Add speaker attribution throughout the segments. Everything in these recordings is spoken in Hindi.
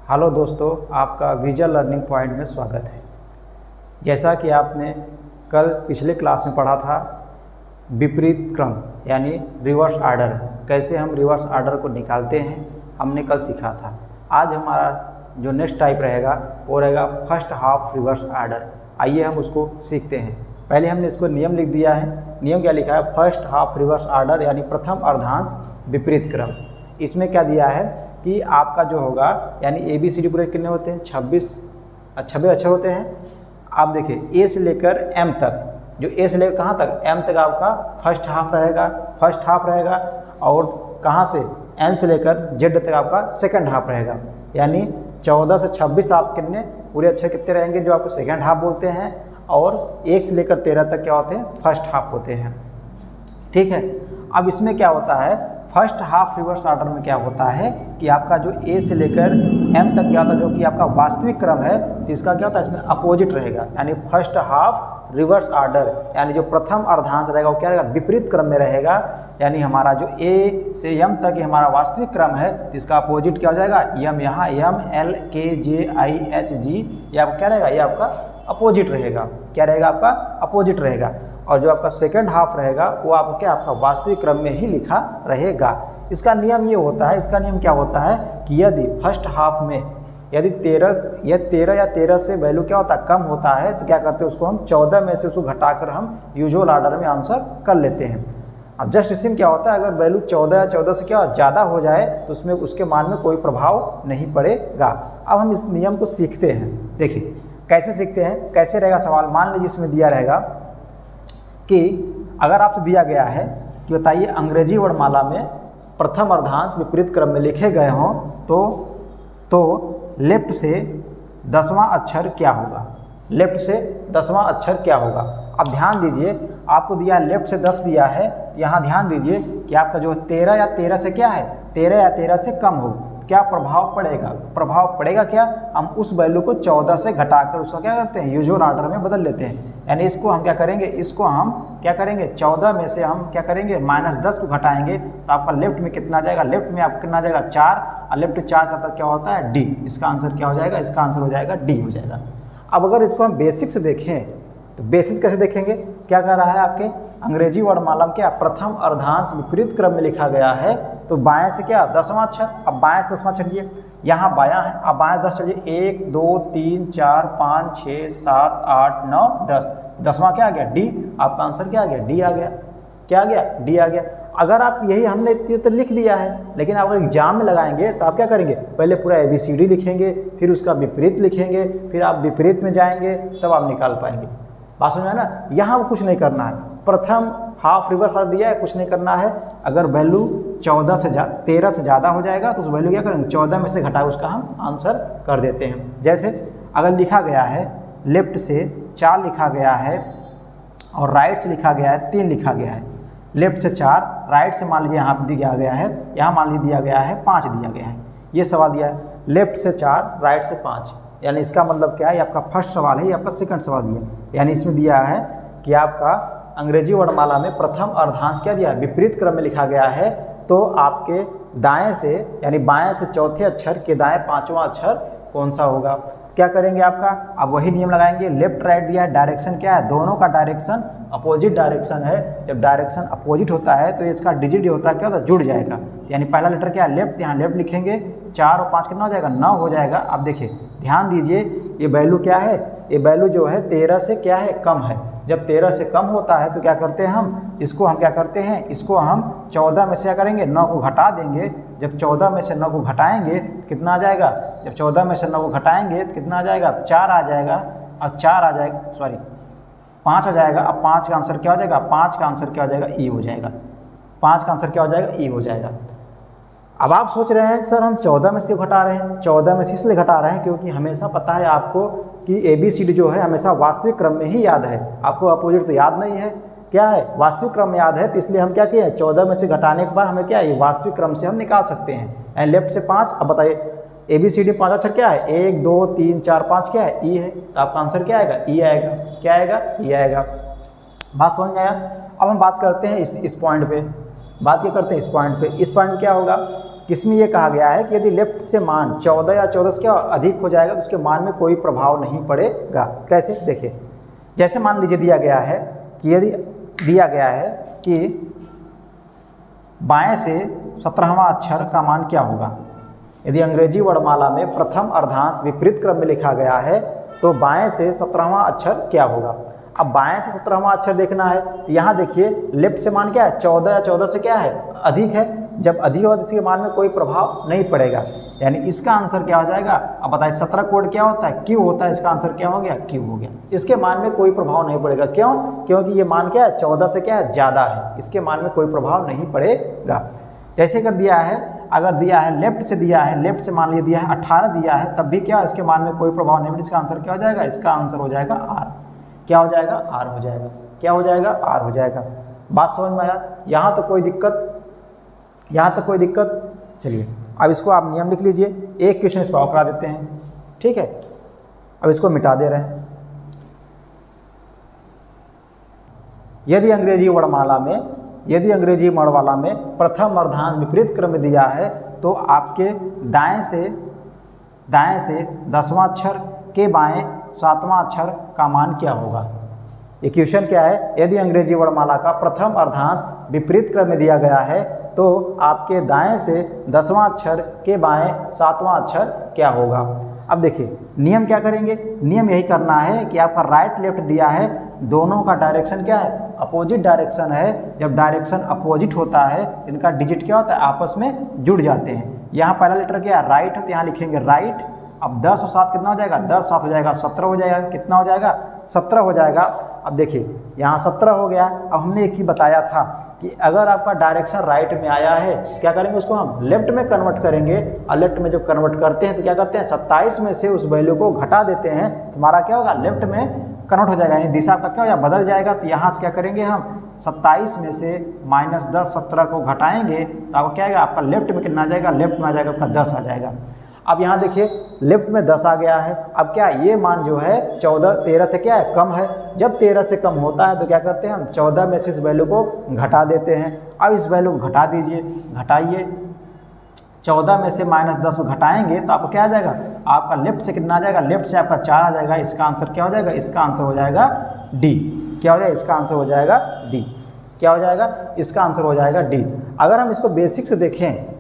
Speaker 1: हेलो दोस्तों, आपका विजुअल लर्निंग पॉइंट में स्वागत है। जैसा कि आपने कल पिछले क्लास में पढ़ा था विपरीत क्रम यानी रिवर्स आर्डर, कैसे हम रिवर्स आर्डर को निकालते हैं, हमने कल सीखा था। आज हमारा जो नेक्स्ट टाइप रहेगा वो रहेगा फर्स्ट हाफ रिवर्स आर्डर। आइए हम उसको सीखते हैं। पहले हमने इसको नियम लिख दिया है। नियम क्या लिखा है? फर्स्ट हाफ रिवर्स आर्डर यानी प्रथम अर्धांश विपरीत क्रम। इसमें क्या दिया है कि आपका जो होगा यानी ABCD पूरे कितने होते हैं? 26 अक्षर होते हैं। आप देखिए A से लेकर M तक, जो A से लेकर कहाँ तक? M तक आपका फर्स्ट हाफ रहेगा और कहाँ से? N से लेकर Z तक आपका सेकंड हाफ रहेगा। यानी 14 से 26 आप कितने पूरे अक्षर कितने रहेंगे जो आपको सेकंड हाफ बोलते हैं, और 1 से लेकर 13 तक क्या होते हैं? फर्स्ट हाफ होते हैं। ठीक है। अब इसमें क्या होता है? फर्स्ट हाफ रिवर्स आर्डर में क्या होता है कि आपका जो A से लेकर M तक क्या होता है, जो कि आपका वास्तविक क्रम है, तो इसका क्या होता है? इसमें अपोजिट रहेगा। यानी फर्स्ट हाफ रिवर्स आर्डर यानी जो प्रथम अर्धांश रहेगा वो क्या रहेगा? विपरीत क्रम में रहेगा। यानी हमारा जो A से M तक ये हमारा वास्तविक क्रम है, तो इसका अपोजिट क्या हो जाएगा? M यहाँ M L K J I H G, ये आपका क्या रहेगा? ये आपका अपोजिट रहेगा। क्या रहेगा? आपका अपोजिट रहेगा। और जो आपका सेकंड हाफ रहेगा वो आपका क्या? आपका वास्तविक क्रम में ही लिखा रहेगा। इसका नियम ये होता है, इसका नियम क्या होता है कि यदि फर्स्ट हाफ में यदि 13 या 13 से वैल्यू क्या होता है? कम होता है, तो क्या करते हैं? उसको हम 14 में से उसको घटाकर हम यूजुअल आर्डर में आंसर कर लेते हैं। अब जस्ट इसी में क्या होता है, अगर वैल्यू 14 या 14 से क्या ज़्यादा हो जाए तो उसमें उसके मान में कोई प्रभाव नहीं पड़ेगा। अब हम इस नियम को सीखते हैं। देखिए कैसे सीखते हैं, कैसे रहेगा सवाल। मान लीजिए इसमें दिया रहेगा कि अगर आपसे दिया गया है कि बताइए अंग्रेजी वर्णमाला में प्रथम अर्धांश विपरीत क्रम में लिखे गए हों तो लेफ्ट से 10वां अक्षर क्या होगा? लेफ्ट से 10वां अक्षर क्या होगा? अब ध्यान दीजिए, आपको दिया है लेफ्ट से 10 दिया है, यहाँ ध्यान दीजिए कि आपका जो 13 या 13 से क्या है? 13 या 13 से कम हो, क्या प्रभाव पड़ेगा? प्रभाव पड़ेगा क्या? हम उस वैल्यू को 14 से घटाकर उसका क्या करते हैं? यूजुअल आर्डर में बदल लेते हैं। यानी इसको हम क्या करेंगे? इसको हम क्या करेंगे? 14 में से हम क्या करेंगे? -10 को घटाएंगे, तो आपका लेफ्ट में कितना जाएगा? लेफ्ट में आपका कितना जाएगा? 4, और लेफ्ट 4 का तो क्या होता है? D। इसका आंसर क्या हो जाएगा? इसका आंसर हो जाएगा D हो जाएगा। अब अगर इसको हम बेसिक से देखें तो बेसिक कैसे देखेंगे? क्या कह रहा है आपके अंग्रेजी वर्णमाला में क्या प्रथम अर्धांश विपरीत क्रम में लिखा गया है, तो बाएं से क्या 10वां अक्षर। अब बाएं से 10वां चलिए, यहाँ बायां है, अब बाएं 10 चलिए 1 2 3 4 5 6 7 8 9 10, 10वां क्या आ गया? D। आपका आंसर क्या आ गया? D आ गया। क्या आ गया? D आ गया। अगर आप यही हमने तो लिख दिया है, लेकिन आप अगर एग्जाम में लगाएंगे तो आप क्या करेंगे? पहले पूरा ABCD लिखेंगे, फिर उसका विपरीत लिखेंगे, फिर आप विपरीत में जाएंगे, तब आप निकाल पाएंगे। बात समझ में है ना? यहाँ कुछ नहीं करना है। प्रथम हाफ रिवर्स आर्डर दिया है, कुछ नहीं करना है। अगर वैल्यू 13 से ज़्यादा हो जाएगा तो उस वैल्यू क्या करेंगे? 14 में से घटा उसका हम आंसर कर देते हैं। जैसे अगर लिखा गया है लेफ्ट से 4 लिखा गया है और राइट से लिखा गया है 3 लिखा गया है। लेफ्ट से 4, राइट से मान लीजिए यहाँ दिया गया है, यहाँ मान लीजिए दिया गया है 5 दिया गया है। ये सवाल दिया है लेफ्ट से 4 राइट से 5, यानी इसका मतलब क्या है? ये आपका फर्स्ट सवाल है, ये आपका सेकंड सवाल दिया है। यानी इसमें दिया है कि आपका अंग्रेजी वर्णमाला में प्रथम अर्धांश क्या दिया है? विपरीत क्रम में लिखा गया है, तो आपके दाएं से यानी बाएं से चौथे अक्षर के दाएं 5वां अक्षर कौन सा होगा? तो क्या करेंगे आपका? अब वही नियम लगाएंगे। लेफ्ट राइट दिया है, डायरेक्शन क्या है? दोनों का डायरेक्शन अपोजिट डायरेक्शन है। जब डायरेक्शन अपोजिट होता है तो इसका डिजिट होता है क्या होता है? जुड़ जाएगा। यानी पहला लेटर क्या है? लेफ्ट, यहाँ लेफ्ट लिखेंगे, 4 और 5 कितना हो जाएगा? 9 हो जाएगा। अब देखिए ध्यान दीजिए, ये वैल्यू क्या है? ये वैल्यू जो है 13 से क्या है? कम है। जब 13 से कम होता है तो क्या करते हैं हम? इसको हम क्या करते हैं? इसको हम 14 में से क्या करेंगे? 9 को घटा देंगे। जब 14 में से 9 को घटाएंगे कितना आ जाएगा? जब 14 में से 9 को घटाएंगे तो कितना आ जाएगा? 4 आ जाएगा। अब 4 आ जाएगा, सॉरी 5 आ जाएगा। अब 5 का आंसर क्या हो जाएगा? 5 का आंसर क्या हो जाएगा? E हो जाएगा। 5 का आंसर क्या हो जाएगा? E हो जाएगा। अब आप सोच रहे हैं कि सर हम 14 में से क्यों घटा रहे हैं? 14 में से इसलिए घटा रहे हैं क्योंकि हमेशा पता है आपको कि ABCD जो है हमेशा वास्तविक क्रम में ही याद है। आपको अपोजिट तो याद नहीं है। क्या है? वास्तविक क्रम में याद है, तो इसलिए हम क्या किए? 14 में से घटाने के बाद हमें क्या है? वास्तविक क्रम से हम निकाल सकते हैं। एंड लेफ्ट से 5। अब बताइए ABCD 5 अक्षर क्या है? 1 2 3 4 5 क्या है? E है। तो आपका आंसर क्या आएगा? E आएगा। क्या आएगा? E आएगा। बात समझ में आया? अब हम बात करते हैं इस पॉइंट पे। बात क्या करते हैं? इस पॉइंट पे। इस पॉइंट क्या होगा किसमें ये कहा गया है कि यदि लेफ्ट से मान 14 या 14 से क्या अधिक हो जाएगा तो उसके मान में कोई प्रभाव नहीं पड़ेगा। कैसे, देखिए, जैसे मान लीजिए दिया गया है कि यदि दिया गया है कि बाएं से 17वां अक्षर का मान क्या होगा। यदि अंग्रेजी वर्णमाला में प्रथम अर्धांश विपरीत क्रम में लिखा गया है तो बाएं से 17वां अक्षर क्या होगा। अब बाएं से 17वां अक्षर देखना है, यहाँ देखिए लेफ्ट से मान क्या है 14 या 14 से क्या है अधिक है। जब अधिक होगा तो इसके मान में कोई प्रभाव नहीं पड़ेगा, यानी इसका आंसर क्या हो जाएगा। अब बताइए 17 कोड क्या होता है, क्यू होता है, इसका आंसर क्या हो गया, क्यू हो गया। इसके मान में कोई प्रभाव नहीं पड़ेगा, क्यों, क्योंकि ये मान क्या है 14 से क्या है ज़्यादा है, इसके मान में कोई प्रभाव नहीं पड़ेगा। जैसे कर दिया है, अगर दिया है लेफ्ट से दिया है, लेफ्ट से मान लीजिए दिया है 18 दिया है, तब भी क्या इसके मान में कोई प्रभाव नहीं पड़ेगा। इसका आंसर क्या हो जाएगा, इसका आंसर हो जाएगा आर। क्या हो जाएगा, आर हो जाएगा। क्या हो जाएगा, आर हो जाएगा। बात समझ में आया, यहाँ तो कोई दिक्कत, यहाँ तक कोई दिक्कत। चलिए अब इसको आप नियम लिख लीजिए, एक क्वेश्चन इस पर और करा देते हैं, ठीक है। अब इसको मिटा दे रहे हैं। यदि अंग्रेजी वर्णमाला में प्रथम अर्धांश विपरीत क्रम में दिया है तो आपके दाएं से 10वां अक्षर के बाएं 7वां अक्षर का मान क्या होगा। ये क्वेश्चन क्या है, यदि अंग्रेजी वर्णमाला का प्रथम अर्धांश विपरीत क्रम में दिया गया है तो आपके दाएं से 10वां अक्षर के बाएं 7वां अक्षर क्या होगा। अब देखिए नियम क्या करेंगे, नियम यही करना है कि आपका राइट लेफ्ट दिया है, दोनों का डायरेक्शन क्या है, अपोजिट डायरेक्शन है। जब डायरेक्शन अपोजिट होता है इनका डिजिट क्या होता है, आपस में जुड़ जाते हैं। यहाँ पहला लेटर क्या है, राइट है, तो यहाँ लिखेंगे राइट। अब 10 और 7 कितना हो जाएगा, 10 7 हो जाएगा 17 हो जाएगा। कितना हो जाएगा, 17 हो जाएगा। अब देखिए यहाँ 17 हो गया। अब हमने एक चीज़ बताया था कि अगर आपका डायरेक्शन राइट में आया है क्या करेंगे, उसको हम लेफ्ट में कन्वर्ट करेंगे। और लेफ्ट में जब कन्वर्ट करते हैं तो क्या करते हैं, 27 में से उस वैल्यू को घटा देते हैं, तुम्हारा क्या होगा, लेफ्ट में कन्वर्ट हो जाएगा, यानी दिशा का क्या हो जाएगा, बदल जाएगा। तो यहाँ से क्या करेंगे हम, 27 में से -10 17 को घटाएंगे तो आपको क्या आएगा, आपका लेफ्ट में कितना आ जाएगा, लेफ्ट में आ जाएगा आपका 10 आ जाएगा। अब यहाँ देखिए लेफ्ट में 10 आ गया है। अब क्या ये मान जो है 13 से क्या है कम है। जब 13 से कम होता है तो क्या करते हैं हम, 14 में से इस वैल्यू को घटा देते हैं। अब इस वैल्यू को घटा दीजिए, घटाइए, 14 में से -10 को घटाएंगे तो आपको क्या आ जाएगा, आपका लेफ्ट से कितना आ जाएगा, लेफ्ट से आपका 4 आ जाएगा। इसका आंसर क्या हो जाएगा, इसका आंसर हो जाएगा डी। क्या हो जाएगा, इसका आंसर हो जाएगा डी। क्या हो जाएगा, इसका आंसर हो जाएगा डी। अगर हम इसको बेसिक से देखें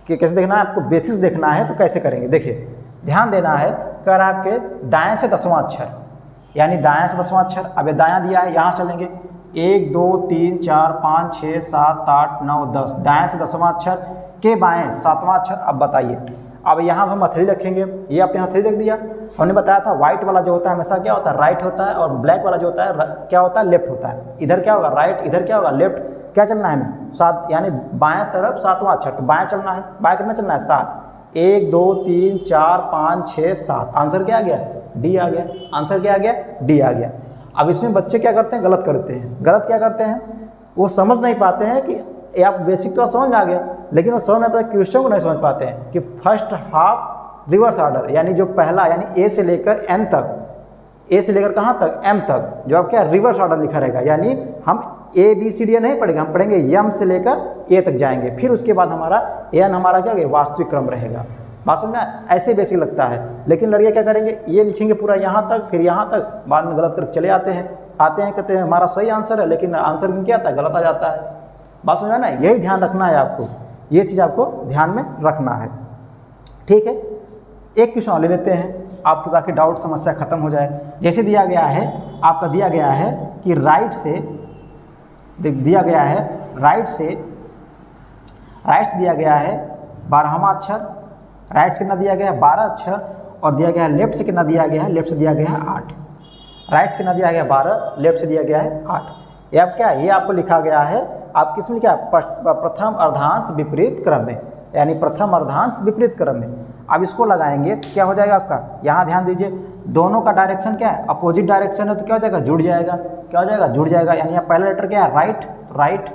Speaker 1: कि कैसे देखना है, आपको बेसिक्स देखना है तो कैसे करेंगे, देखिए ध्यान देना है। कर आपके दाएं से 10वां अक्षर, यानी दाएं से 10वां अक्षर, अब ये दायां दिया है, यहाँ चलेंगे 1 2 3 4 5 6 7 8 9 10, दाएं से 10वां अक्षर के बाएं 7वां अक्षर। अब बताइए, अब यहाँ हम हथेली रखेंगे, ये आपने हथेली रख दिया। हमने बताया था व्हाइट वाला जो होता है हमेशा क्या होता है, राइट होता है, और ब्लैक वाला जो होता है क्या होता है, लेफ्ट होता है। इधर क्या होगा, राइट, इधर क्या होगा, लेफ्ट। क्या चलना है हमें, 7, यानी बाएं तरफ 7वां अक्षर, तो बाएं चलना है। बाएं कितना चलना है, 7। 1 2 3 4 5 6 7, आंसर क्या आ गया, डी आ गया। आंसर क्या आ गया, डी आ गया। अब इसमें बच्चे क्या करते हैं, गलत करते हैं। गलत क्या करते हैं, वो समझ नहीं पाते हैं कि आप बेसिक तो समझ में आ गया, लेकिन वो समझ नहीं पाते, क्वेश्चन को नहीं समझ पाते हैं कि फर्स्ट हाफ रिवर्स ऑर्डर, यानी जो पहला, यानी ए से लेकर एन तक, ए से लेकर कहाँ तक, एम तक, जो आप क्या रिवर्स ऑर्डर लिखा रहेगा। यानी हम ए बी सी डी नहीं पढ़ेंगे, हम पढ़ेंगे यम से लेकर ए तक जाएंगे, फिर उसके बाद हमारा एन हमारा क्या होगा, वास्तविक क्रम रहेगा। बात समझ में, ऐसे बेसिक लगता है। लेकिन लड़के क्या करेंगे, ये लिखेंगे पूरा यहाँ तक, फिर यहाँ तक, बाद में गलत करके चले आते हैं कहते हैं हमारा सही आंसर है, लेकिन आंसर में क्या आता है, गलत आ जाता है। बात समझ में ना, यही ध्यान रखना है आपको, ये चीज़ आपको ध्यान में रखना है, ठीक है। एक क्वेश्चन और ले लेते हैं आपके, ताकि डाउट समस्या खत्म हो जाए। जैसे दिया गया है, आपका दिया गया है कि राइट से दिया गया है, राइट से दिया गया है 12वां अक्षर, राइट से कितना दिया गया है 12 अक्षर, और दिया गया है लेफ्ट से कितना दिया गया है, लेफ्ट से दिया गया है 8। राइट से कितना दिया गया है 12, लेफ्ट से दिया गया है 8। ये आप क्या, ये आपको लिखा गया है, आप किस में लिखा है, प्रथम अर्धांश विपरीत क्रम में, यानी प्रथम अर्धांश विपरीत क्रम में। अब इसको लगाएंगे तो क्या हो जाएगा आपका, यहाँ ध्यान दीजिए, दोनों का डायरेक्शन क्या है, अपोजिट डायरेक्शन है, तो क्या हो जाएगा, जुड़ जाएगा। क्या हो जाएगा, जुड़ जाएगा। यानी यहाँ पहला लेटर क्या है, राइट, तो राइट।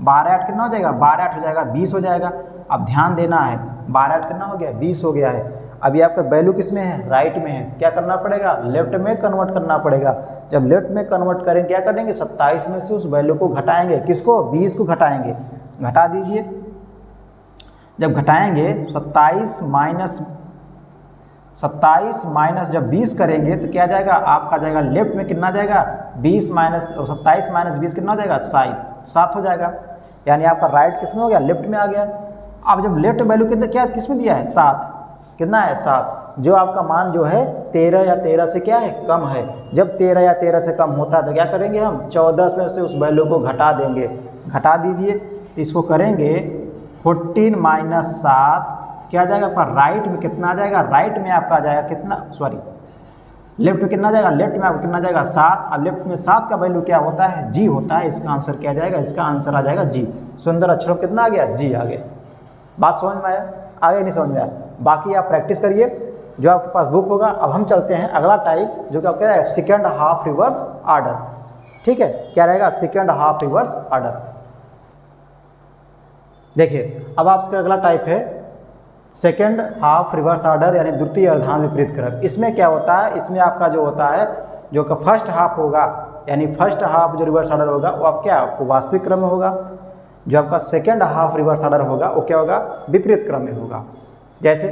Speaker 1: 12 8 कितना हो जाएगा, 12 8 हो जाएगा 20 हो जाएगा। अब ध्यान देना है, 12 8 कितना हो गया, 20 हो गया है। अभी आपका वैल्यू किस में है, राइट में है, क्या करना पड़ेगा, लेफ्ट में कन्वर्ट करना पड़ेगा। जब लेफ्ट में कन्वर्ट करेंगे क्या करेंगे, 27 में से उस वैल्यू को घटाएंगे, किसको, 20 को घटाएंगे। घटा दीजिए, जब घटाएंगे 27 माइनस जब 20 करेंगे तो क्या जाएगा आपका, जाएगा लेफ्ट में कितना जाएगा 27 माइनस 20 कितना हो जाएगा 7 हो जाएगा। यानी आपका राइट किस में हो गया, लेफ्ट में आ गया। अब जब लेफ्ट वैल्यू कितना क्या किस में दिया है 7, कितना है 7, जो आपका मान जो है 13 या 13 से क्या है कम है। जब 13 या 13 से कम होता है तो क्या करेंगे हम 14 में से उस वैल्यू को घटा देंगे। घटा दीजिए, इसको करेंगे 14 माइनस 7 क्या जाएगा आपका राइट में कितना आ जाएगा, राइट में आपका आ जाएगा कितना, सॉरी लेफ्ट में कितना जाएगा, लेफ्ट में आपका कितना जाएगा 7, और लेफ्ट में 7 का वैल्यू क्या होता है जी होता है। इसका आंसर क्या जाएगा, इसका आंसर आ जाएगा जी। सुंदर अक्षरों कितना आ गया जी आ गया। बात समझ में आया, आगे नहीं समझ में आया, बाकी आप प्रैक्टिस करिए जो आपके पास बुक होगा। अब हम चलते हैं अगला टाइप जो कि आपका है सेकेंड हाफ रिवर्स ऑर्डर। ठीक है, क्या रहेगा सेकेंड हाफ रिवर्स ऑर्डर। देखिए अब आपका अगला टाइप है सेकेंड हाफ रिवर्स ऑर्डर यानी द्वितीय अर्धांश विपरीत क्रम। इसमें क्या होता है, इसमें आपका जो होता है जो का फर्स्ट हाफ होगा यानी फर्स्ट हाफ जो रिवर्स ऑर्डर होगा वो आप क्या आपको वास्तविक क्रम में होगा। जो आपका सेकेंड हाफ रिवर्स ऑर्डर होगा वो क्या होगा विपरीत क्रम में होगा। जैसे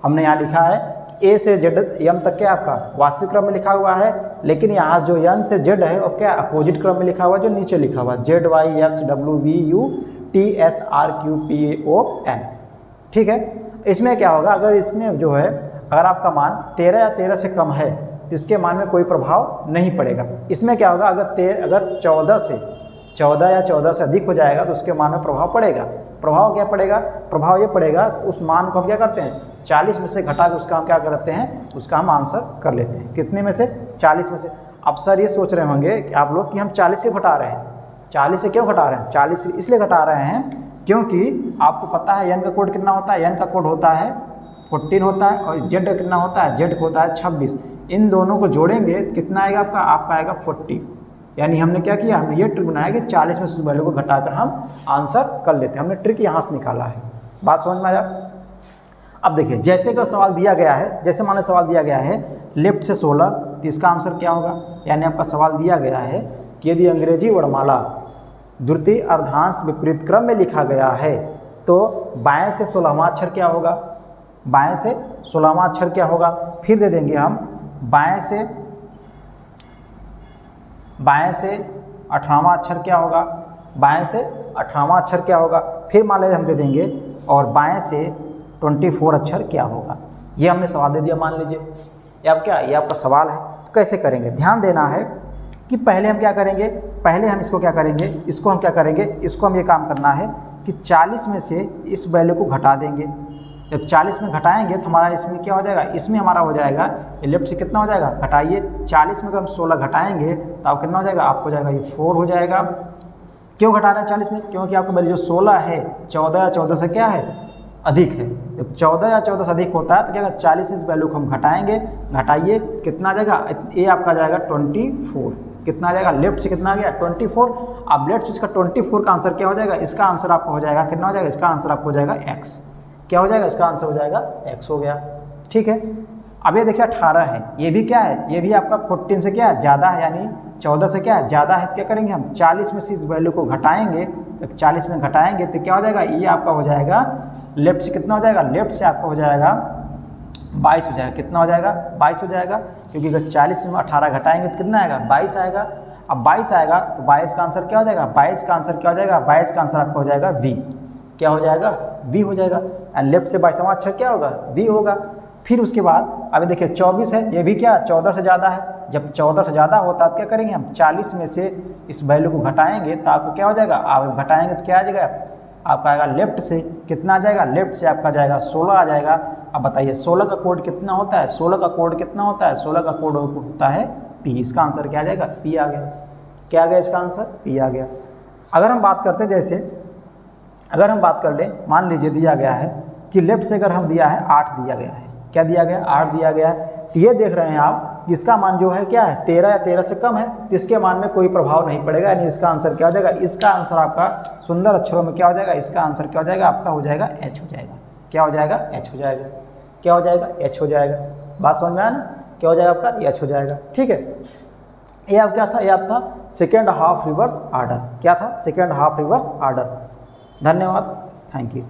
Speaker 1: हमने यहाँ लिखा है ए से जेड एम तक क्या आपका वास्तविक क्रम में लिखा हुआ है, लेकिन यहाँ जो एन से जेड है वो क्या अपोजिट क्रम में लिखा हुआ है, जो नीचे लिखा हुआ Z Y X W V U T S R Q P A O N. ठीक है, इसमें क्या होगा, अगर इसमें जो है अगर आपका मान 13 या 13 से कम है तो इसके मान में कोई प्रभाव नहीं पड़ेगा। इसमें क्या होगा, अगर 14 या 14 से अधिक हो जाएगा तो उसके मान में प्रभाव पड़ेगा। प्रभाव क्या पड़ेगा, प्रभाव ये पड़ेगा उस मान को हम क्या करते हैं 40 में से घटा के उसका हम क्या करते हैं, उसका हम आंसर कर लेते हैं। कितने में से 40 में से। अब सर ये सोच रहे होंगे कि आप लोग कि हम 40 से घटा रहे हैं। 40 से क्यों घटा रहे हैं, 40 से इसलिए घटा रहे हैं क्योंकि आपको पता है एन का कोड कितना होता है, एन का कोड होता है 14 होता है और जेड कितना होता है, जेड होता है 26। इन दोनों को जोड़ेंगे कितना आएगा आपका आएगा 40। यानी हमने क्या किया, हमने ये ट्रिक बनाया कि 40 में से उस वैल्यू को घटाकर हम आंसर कर लेते हैं। हमने ट्रिक यहाँ से निकाला है। बात समझ में आया। अब देखिए जैसे का सवाल दिया गया है, जैसे माने सवाल दिया गया है लेफ्ट से 16 तो इसका आंसर क्या होगा। यानी आपका सवाल दिया गया है कि यदि अंग्रेजी वर्णमाला द्वितीय अर्धांश विपरीत क्रम में लिखा गया है तो बाएं से 16वां अक्षर क्या होगा, बाएं से 16वां अक्षर क्या होगा। फिर दे देंगे हम बाएं से 18वां अक्षर क्या होगा, बाएं से 18वां अक्षर क्या होगा। फिर मान लीजिए हम दे देंगे और बाएं से 24 अक्षर क्या होगा। ये हमने सवाल दे दिया, मान लीजिए ये आप क्या, ये आपका सवाल है। तो कैसे करेंगे, ध्यान देना है कि पहले हम क्या करेंगे, पहले हम इसको क्या करेंगे, इसको हम क्या करेंगे, इसको हम ये काम करना है कि 40 में से इस वैल्यू को घटा देंगे। जब 40 में घटाएंगे तो हमारा इसमें क्या हो जाएगा, इसमें हमारा हो जाएगा लेफ्ट से कितना हो जाएगा, घटाइए 40 में अगर हम 16 घटाएंगे तो आप कितना हो जाएगा, आपको जाएगा ये 4 हो जाएगा। क्यों घटा रहे हैं 40 में, क्योंकि आपको वैल्यू जो 16 है 14 या 14 से क्या है अधिक है। जब 14 या 14 से अधिक होता है तो क्या होगा 40 इस वैल्यू को हम घटाएंगे, घटाइए कितना आ जाएगा, ये आपका जाएगा 24। कितना आ जाएगा, लेफ्ट से कितना आ गया 24। अब लेफ्ट से इसका 24 का आंसर क्या हो जाएगा, इसका आंसर आपको हो जाएगा कितना हो जाएगा, इसका आंसर आपको हो जाएगा x। क्या हो जाएगा, इसका आंसर हो जाएगा x हो गया। ठीक है, अब ये देखिए 18 है, ये भी क्या है, ये भी आपका 14 से क्या है ज़्यादा है, यानी 14 से क्या है ज़्यादा है। तो क्या करेंगे हम 40 में से इस वैल्यू को घटाएंगे। जब 40 में घटाएंगे तो क्या हो जाएगा, ये आपका हो जाएगा लेफ्ट से कितना हो जाएगा, लेफ्ट से आपका हो जाएगा 22 हो जाएगा। कितना हो जाएगा, 22 हो जाएगा, क्योंकि अगर 40 में 18 घटाएंगे तो कितना आएगा 22 आएगा। अब 22 आएगा तो 22 का आंसर क्या हो जाएगा, 22 का आंसर क्या हो जाएगा, 22 का आंसर आपका हो जाएगा V। क्या हो जाएगा, V हो जाएगा। एंड लेफ्ट से 22वां अक्षर क्या होगा, V होगा। फिर उसके बाद अभी देखिए 24 है, ये भी क्या 14 से ज़्यादा है। जब 14 से ज़्यादा होता है तो क्या करेंगे हम 40 में से इस वैल्यू को घटाएंगे तो आपको क्या हो जाएगा, आप घटाएंगे तो क्या आ जाएगा, आपका आएगा लेफ्ट से कितना आ जाएगा, लेफ्ट से आपका जाएगा 16 आ जाएगा। अब बताइए 16 का कोड कितना होता है, 16 का कोड कितना होता है, 16 का कोड होता है P। इसका आंसर क्या आ जाएगा, P आ गया। क्या आ गया इसका आंसर, P आ गया। अगर हम बात करते हैं, जैसे अगर हम बात कर लें, मान लीजिए दिया गया है कि लेफ्ट से अगर हम दिया है 8 दिया गया है, क्या दिया गया, 8 दिया गया है। तो ये देख रहे हैं आप, इसका मान जो है क्या है 13 या 13 से कम है, तो इसके मान में कोई प्रभाव नहीं पड़ेगा। यानी इसका आंसर क्या हो जाएगा, इसका आंसर आपका सुंदर अक्षरों में क्या हो जाएगा, इसका आंसर क्या हो जाएगा, आपका हो जाएगा H हो जाएगा। क्या हो जाएगा, H हो जाएगा। क्या हो जाएगा, H हो जाएगा। बात समझ में आया ना, क्या हो जाएगा आपका H हो जाएगा। ठीक है, ये आप क्या था, ये आपका सेकेंड हाफ रिवर्स ऑर्डर। क्या था, सेकेंड हाफ रिवर्स ऑर्डर। धन्यवाद, थैंक यू।